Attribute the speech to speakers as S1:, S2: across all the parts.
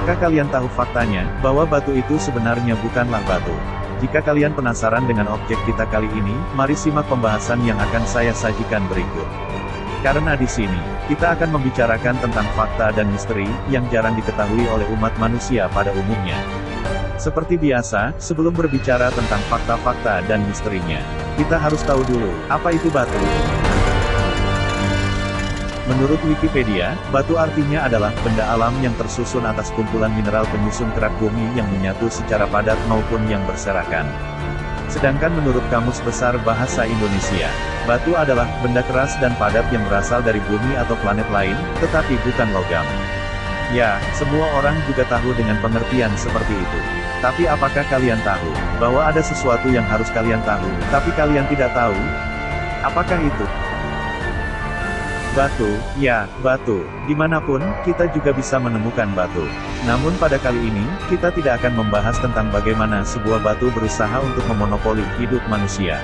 S1: Apakah kalian tahu faktanya, bahwa batu itu sebenarnya bukanlah batu? Jika kalian penasaran dengan objek kita kali ini, mari simak pembahasan yang akan saya sajikan berikut. Karena di sini, kita akan membicarakan tentang fakta dan misteri, yang jarang diketahui oleh umat manusia pada umumnya. Seperti biasa, sebelum berbicara tentang fakta-fakta dan misterinya, kita harus tahu dulu, apa itu batu? Menurut Wikipedia, batu artinya adalah benda alam yang tersusun atas kumpulan mineral penyusun kerak bumi yang menyatu secara padat maupun yang berserakan. Sedangkan menurut Kamus Besar Bahasa Indonesia, batu adalah benda keras dan padat yang berasal dari bumi atau planet lain, tetapi bukan logam. Ya, semua orang juga tahu dengan pengertian seperti itu. Tapi apakah kalian tahu bahwa ada sesuatu yang harus kalian tahu, tapi kalian tidak tahu? Apakah itu? Batu, ya, batu. Dimanapun, kita juga bisa menemukan batu. Namun pada kali ini, kita tidak akan membahas tentang bagaimana sebuah batu berusaha untuk memonopoli hidup manusia.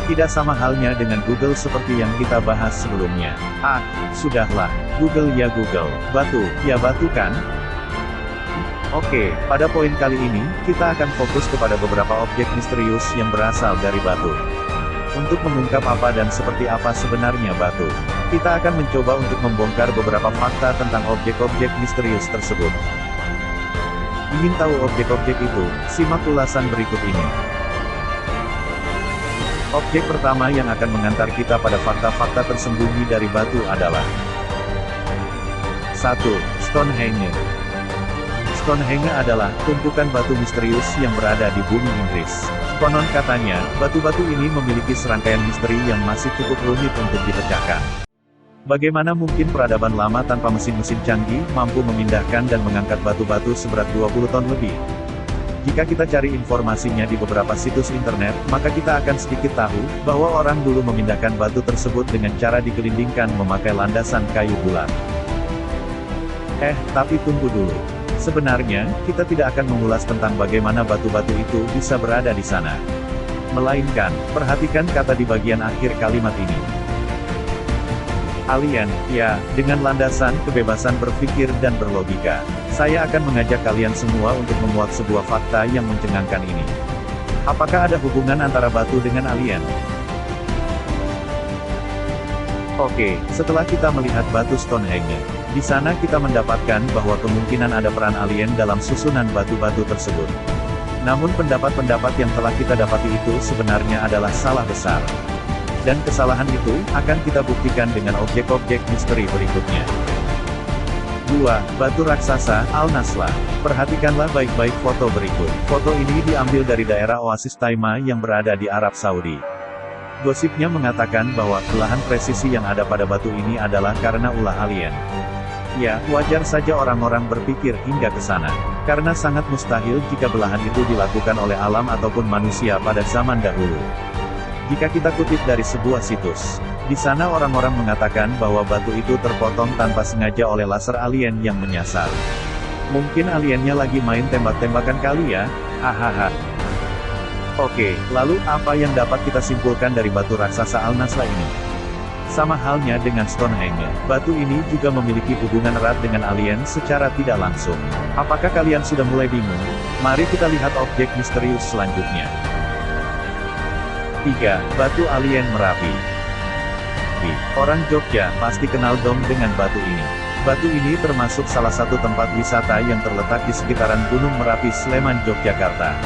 S1: Tidak sama halnya dengan Google seperti yang kita bahas sebelumnya. Ah, sudahlah, Google ya Google, batu, ya batu kan? Oke, pada poin kali ini, kita akan fokus kepada beberapa objek misterius yang berasal dari batu. Untuk mengungkap apa dan seperti apa sebenarnya batu, kita akan mencoba untuk membongkar beberapa fakta tentang objek-objek misterius tersebut. Ingin tahu objek-objek itu? Simak ulasan berikut ini. Objek pertama yang akan mengantar kita pada fakta-fakta tersembunyi dari batu adalah 1. Stonehenge. Stonehenge adalah tumpukan batu misterius yang berada di bumi Inggris. Konon katanya, batu-batu ini memiliki serangkaian misteri yang masih cukup rumit untuk dipecahkan. Bagaimana mungkin peradaban lama tanpa mesin-mesin canggih, mampu memindahkan dan mengangkat batu-batu seberat 20 ton lebih? Jika kita cari informasinya di beberapa situs internet, maka kita akan sedikit tahu, bahwa orang dulu memindahkan batu tersebut dengan cara digelindingkan memakai landasan kayu bulat. Tapi tunggu dulu. Sebenarnya, kita tidak akan mengulas tentang bagaimana batu-batu itu bisa berada di sana. Melainkan, perhatikan kata di bagian akhir kalimat ini. Alien, ya, dengan landasan kebebasan berpikir dan berlogika. Saya akan mengajak kalian semua untuk memuat sebuah fakta yang mencengangkan ini. Apakah ada hubungan antara batu dengan alien? Oke, setelah kita melihat batu Stonehenge, di sana kita mendapatkan bahwa kemungkinan ada peran alien dalam susunan batu-batu tersebut. Namun pendapat-pendapat yang telah kita dapati itu sebenarnya adalah salah besar. Dan kesalahan itu, akan kita buktikan dengan objek-objek misteri berikutnya. 2. Batu raksasa, Al-Nasla. Perhatikanlah baik-baik foto berikut. Foto ini diambil dari daerah Oasis Taima yang berada di Arab Saudi. Gosipnya mengatakan bahwa belahan presisi yang ada pada batu ini adalah karena ulah alien. Ya, wajar saja orang-orang berpikir hingga ke sana. Karena sangat mustahil jika belahan itu dilakukan oleh alam ataupun manusia pada zaman dahulu. Jika kita kutip dari sebuah situs, di sana orang-orang mengatakan bahwa batu itu terpotong tanpa sengaja oleh laser alien yang menyasar. Mungkin aliennya lagi main tembak-tembakan kali ya, hahaha. Oke, lalu apa yang dapat kita simpulkan dari batu raksasa Al-Nasla ini? Sama halnya dengan Stonehenge, batu ini juga memiliki hubungan erat dengan alien secara tidak langsung. Apakah kalian sudah mulai bingung? Mari kita lihat objek misterius selanjutnya. 3. Batu alien Merapi. Orang Jogja pasti kenal dong dengan batu ini. Batu ini termasuk salah satu tempat wisata yang terletak di sekitaran Gunung Merapi, Sleman, Yogyakarta.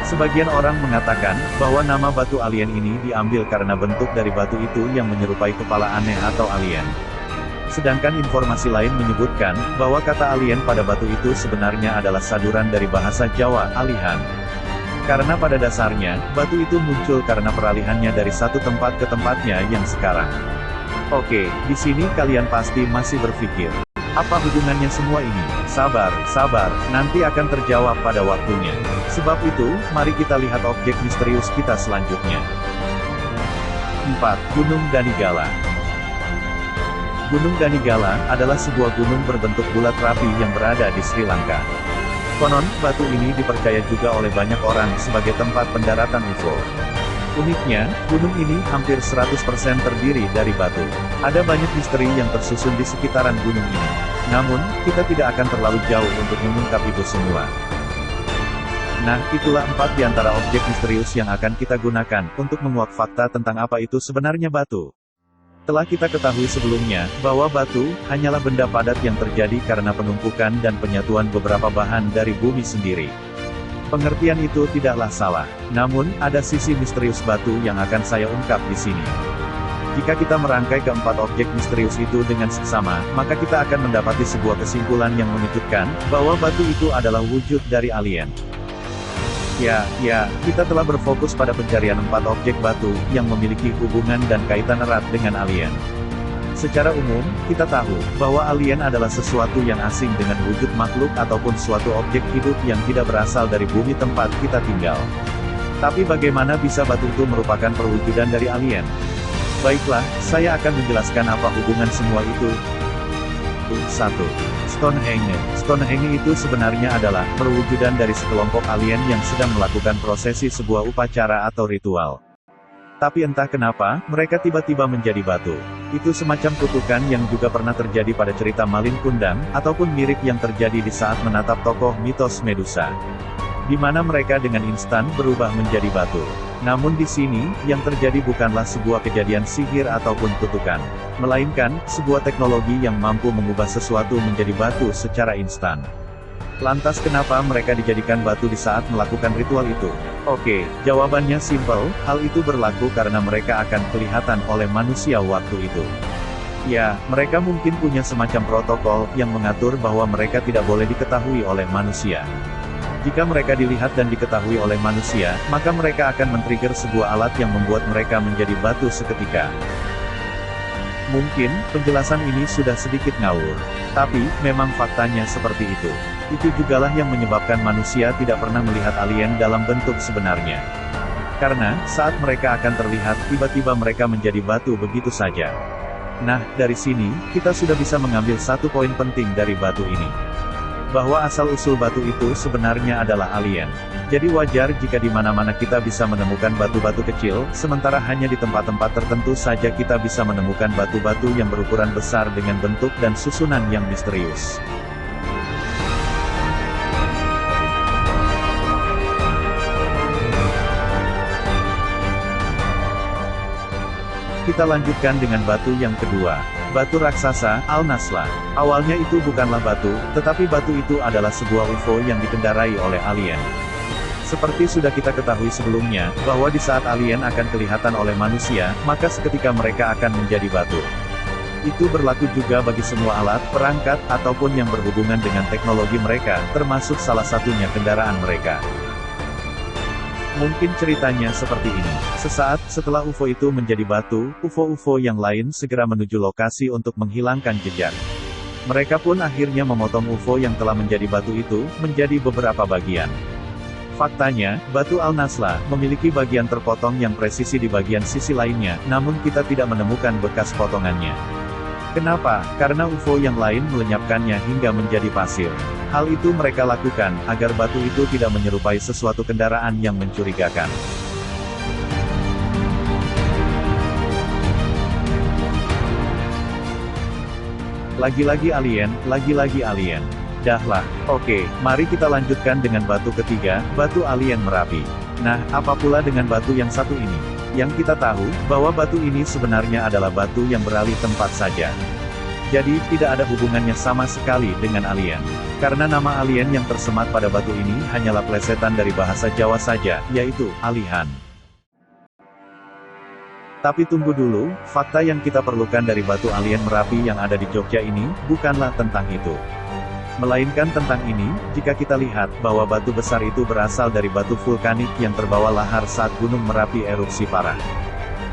S1: Sebagian orang mengatakan, bahwa nama batu alien ini diambil karena bentuk dari batu itu yang menyerupai kepala aneh atau alien. Sedangkan informasi lain menyebutkan, bahwa kata alien pada batu itu sebenarnya adalah saduran dari bahasa Jawa, alihan. Karena pada dasarnya, batu itu muncul karena peralihannya dari satu tempat ke tempatnya yang sekarang. Oke, di sini kalian pasti masih berpikir, apa hubungannya semua ini? Sabar, nanti akan terjawab pada waktunya. Sebab itu, mari kita lihat objek misterius kita selanjutnya. 4. Gunung Danigala. Gunung Danigala adalah sebuah gunung berbentuk bulat rapi yang berada di Sri Lanka. Konon, batu ini dipercaya juga oleh banyak orang sebagai tempat pendaratan UFO. Uniknya, gunung ini hampir 100% terdiri dari batu. Ada banyak misteri yang tersusun di sekitaran gunung ini. Namun, kita tidak akan terlalu jauh untuk mengungkap itu semua. Nah, itulah 4 di antara objek misterius yang akan kita gunakan untuk menguak fakta tentang apa itu sebenarnya batu. Telah kita ketahui sebelumnya, bahwa batu hanyalah benda padat yang terjadi karena penumpukan dan penyatuan beberapa bahan dari bumi sendiri. Pengertian itu tidaklah salah. Namun, ada sisi misterius batu yang akan saya ungkap di sini. Jika kita merangkai keempat objek misterius itu dengan seksama, maka kita akan mendapati sebuah kesimpulan yang mengejutkan, bahwa batu itu adalah wujud dari alien. Ya, kita telah berfokus pada pencarian 4 objek batu, yang memiliki hubungan dan kaitan erat dengan alien. Secara umum, kita tahu, bahwa alien adalah sesuatu yang asing dengan wujud makhluk ataupun suatu objek hidup yang tidak berasal dari bumi tempat kita tinggal. Tapi bagaimana bisa batu itu merupakan perwujudan dari alien? Baiklah, saya akan menjelaskan apa hubungan semua itu. 1. Stonehenge. Stonehenge itu sebenarnya adalah perwujudan dari sekelompok alien yang sedang melakukan prosesi sebuah upacara atau ritual. Tapi entah kenapa, mereka tiba-tiba menjadi batu. Itu semacam kutukan yang juga pernah terjadi pada cerita Malin Kundang, ataupun mirip yang terjadi di saat menatap tokoh mitos Medusa, di mana mereka dengan instan berubah menjadi batu. Namun di sini, yang terjadi bukanlah sebuah kejadian sihir ataupun kutukan, melainkan sebuah teknologi yang mampu mengubah sesuatu menjadi batu secara instan. Lantas kenapa mereka dijadikan batu di saat melakukan ritual itu? Oke, jawabannya simpel, hal itu berlaku karena mereka akan kelihatan oleh manusia waktu itu. Ya, mereka mungkin punya semacam protokol yang mengatur bahwa mereka tidak boleh diketahui oleh manusia. Jika mereka dilihat dan diketahui oleh manusia, maka mereka akan men-trigger sebuah alat yang membuat mereka menjadi batu seketika. Mungkin, penjelasan ini sudah sedikit ngawur. Tapi, memang faktanya seperti itu. Itu jugalah yang menyebabkan manusia tidak pernah melihat alien dalam bentuk sebenarnya. Karena, saat mereka akan terlihat, tiba-tiba mereka menjadi batu begitu saja. Nah, dari sini, kita sudah bisa mengambil satu poin penting dari batu ini. Bahwa asal-usul batu itu sebenarnya adalah alien. Jadi wajar jika di mana-mana kita bisa menemukan batu-batu kecil, sementara hanya di tempat-tempat tertentu saja kita bisa menemukan batu-batu yang berukuran besar dengan bentuk dan susunan yang misterius. Kita lanjutkan dengan batu yang kedua. Batu raksasa, Al-Nasla. Awalnya itu bukanlah batu, tetapi batu itu adalah sebuah UFO yang dikendarai oleh alien. Seperti sudah kita ketahui sebelumnya, bahwa di saat alien akan kelihatan oleh manusia, maka seketika mereka akan menjadi batu. Itu berlaku juga bagi semua alat, perangkat, ataupun yang berhubungan dengan teknologi mereka, termasuk salah satunya kendaraan mereka. Mungkin ceritanya seperti ini. Sesaat setelah UFO itu menjadi batu, UFO-UFO yang lain segera menuju lokasi untuk menghilangkan jejak. Mereka pun akhirnya memotong UFO yang telah menjadi batu itu, menjadi beberapa bagian. Faktanya, batu Al-Nasla memiliki bagian terpotong yang presisi di bagian sisi lainnya, namun kita tidak menemukan bekas potongannya. Kenapa? Karena UFO yang lain melenyapkannya hingga menjadi pasir. Hal itu mereka lakukan, agar batu itu tidak menyerupai sesuatu kendaraan yang mencurigakan. Lagi-lagi alien, lagi-lagi alien. Dahlah, oke, mari kita lanjutkan dengan batu ketiga, batu alien Merapi. Nah, apa pula dengan batu yang satu ini? Yang kita tahu, bahwa batu ini sebenarnya adalah batu yang beralih tempat saja. Jadi, tidak ada hubungannya sama sekali dengan alien. Karena nama alien yang tersemat pada batu ini hanyalah plesetan dari bahasa Jawa saja, yaitu alihan. Tapi tunggu dulu, fakta yang kita perlukan dari batu alien Merapi yang ada di Jogja ini, bukanlah tentang itu. Melainkan tentang ini, jika kita lihat, bahwa batu besar itu berasal dari batu vulkanik yang terbawa lahar saat Gunung Merapi erupsi parah.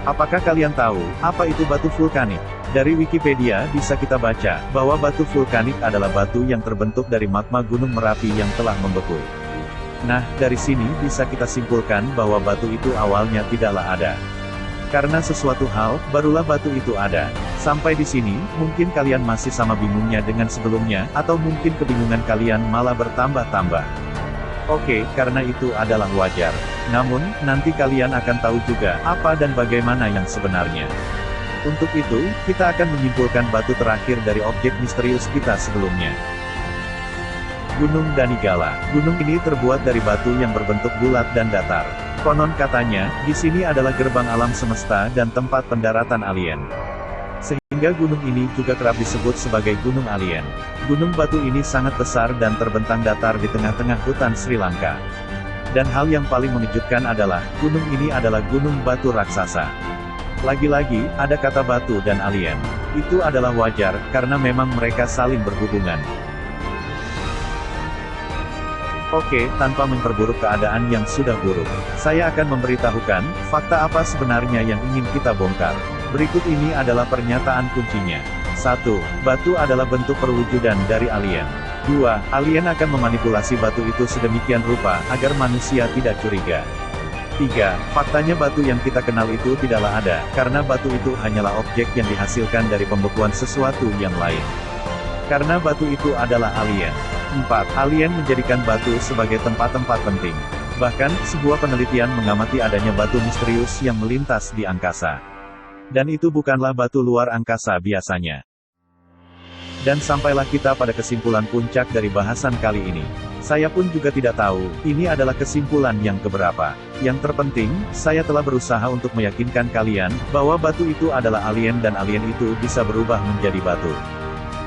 S1: Apakah kalian tahu, apa itu batu vulkanik? Dari Wikipedia bisa kita baca, bahwa batu vulkanik adalah batu yang terbentuk dari magma Gunung Merapi yang telah membeku. Nah, dari sini bisa kita simpulkan bahwa batu itu awalnya tidaklah ada. Karena sesuatu hal, barulah batu itu ada. Sampai di sini, mungkin kalian masih sama bingungnya dengan sebelumnya, atau mungkin kebingungan kalian malah bertambah-tambah. Oke, karena itu adalah wajar. Namun, nanti kalian akan tahu juga, apa dan bagaimana yang sebenarnya. Untuk itu, kita akan menyimpulkan batu terakhir dari objek misterius kita sebelumnya. Gunung Danigala. Gunung ini terbuat dari batu yang berbentuk bulat dan datar. Konon katanya, di sini adalah gerbang alam semesta dan tempat pendaratan alien. Sehingga gunung ini juga kerap disebut sebagai Gunung Alien. Gunung batu ini sangat besar dan terbentang datar di tengah-tengah hutan Sri Lanka. Dan hal yang paling mengejutkan adalah, gunung ini adalah gunung batu raksasa. Lagi-lagi, ada kata batu dan alien. Itu adalah wajar, karena memang mereka saling berhubungan. Oke, tanpa memperburuk keadaan yang sudah buruk, saya akan memberitahukan, fakta apa sebenarnya yang ingin kita bongkar. Berikut ini adalah pernyataan kuncinya. 1. Batu adalah bentuk perwujudan dari alien. 2. Alien akan memanipulasi batu itu sedemikian rupa, agar manusia tidak curiga. 3. Faktanya batu yang kita kenal itu tidaklah ada, karena batu itu hanyalah objek yang dihasilkan dari pembekuan sesuatu yang lain. Karena batu itu adalah alien. 4. Alien menjadikan batu sebagai tempat-tempat penting. Bahkan, sebuah penelitian mengamati adanya batu misterius yang melintas di angkasa. Dan itu bukanlah batu luar angkasa biasanya. Dan sampailah kita pada kesimpulan puncak dari bahasan kali ini. Saya pun juga tidak tahu, ini adalah kesimpulan yang keberapa. Yang terpenting, saya telah berusaha untuk meyakinkan kalian, bahwa batu itu adalah alien dan alien itu bisa berubah menjadi batu.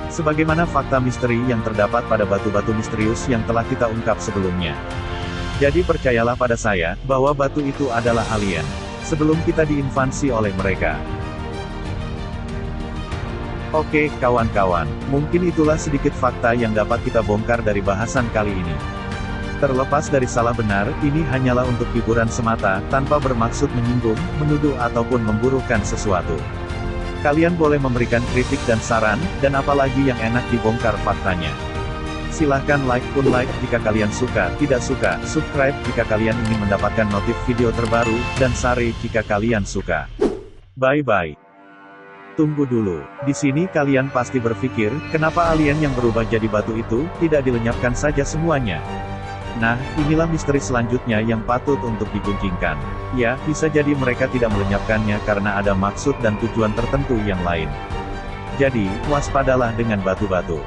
S1: Sebagaimana fakta misteri yang terdapat pada batu-batu misterius yang telah kita ungkap sebelumnya. Jadi percayalah pada saya, bahwa batu itu adalah alien. Sebelum kita diinvasi oleh mereka. Oke, kawan-kawan, mungkin itulah sedikit fakta yang dapat kita bongkar dari bahasan kali ini. Terlepas dari salah benar, ini hanyalah untuk hiburan semata, tanpa bermaksud menyinggung, menuduh ataupun memburukan sesuatu. Kalian boleh memberikan kritik dan saran, dan apalagi yang enak dibongkar faktanya. Silahkan like jika kalian suka, tidak suka, subscribe jika kalian ingin mendapatkan notif video terbaru, dan share jika kalian suka. Bye-bye. Tunggu dulu, di sini kalian pasti berpikir, kenapa alien yang berubah jadi batu itu, tidak dilenyapkan saja semuanya? Nah, inilah misteri selanjutnya yang patut untuk diguncingkan. Ya, bisa jadi mereka tidak melenyapkannya karena ada maksud dan tujuan tertentu yang lain. Jadi, waspadalah dengan batu-batu.